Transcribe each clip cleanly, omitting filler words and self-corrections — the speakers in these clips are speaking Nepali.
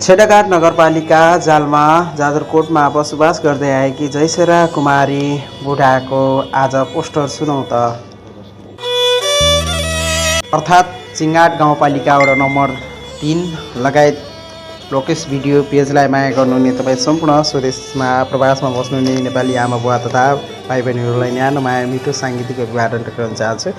छेडाघाट नगरपालिका जालमा जाजरकोटमा बसोबास गर्दै आएकी जयसेरा कुमारी बुढाको आज पोस्टर सुनौ त। अर्थात् चिङ्गाट गाउँपालिका वडा नम्बर 3 लगायत लोकेश भिडियो पेजलाई माया गर्नुहुने तपाईँ सम्पूर्ण स्वदेशमा प्रवासमा बस्नुहुने नेपाली आमा बुवा तथा भाइ बहिनीहरूलाई न्यानो माया मिठो साङ्गीतिक अभिवादन गर्न चाहन्छु।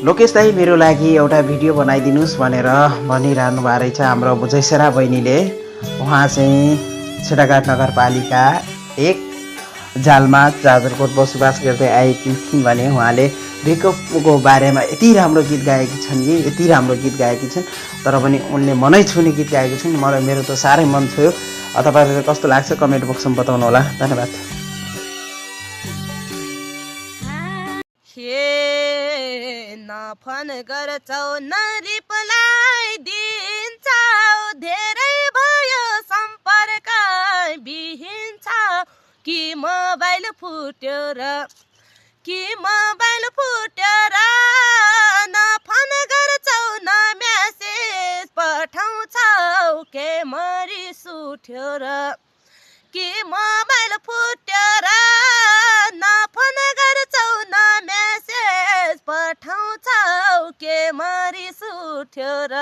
लोकेश दाई मेरो लागि एउटा भिडियो बनाइदिनुहोस् भनेर भनिरहनु भएको रहेछ हाम्रो जयसेरा बहिनीले। उहाँ चाहिँ छेडाघाट नगरपालिका 1 जालमा जाजरकोट बसोबास गर्दै आएकी थिइन् भने उहाँले ब्रेकअपको बारेमा यति राम्रो गीत गाएकी छन् कि यति राम्रो गीत गाएकी छन्, तर पनि उनले मनै छुने गीत गाएकी छन्। मेरो त साह्रै मन छोयो। तपाईँहरूलाई कस्तो लाग्छ कमेन्ट बक्समा बताउनु होला। धन्यवाद। फोन गर्छौ न रिप्लाई दिन्छौ, धेरै भयो सम्पर्क बिहिन छ कि मोबाइल फुट्यो र न फोन गर्छौ न म्यासेज पठाउँछौ के मरिस उठ्यो र कि मोबाइल फुट्यो र न फोन गर्छौ न म्यासेज पठाउँछौ के मरिस उठ्यो र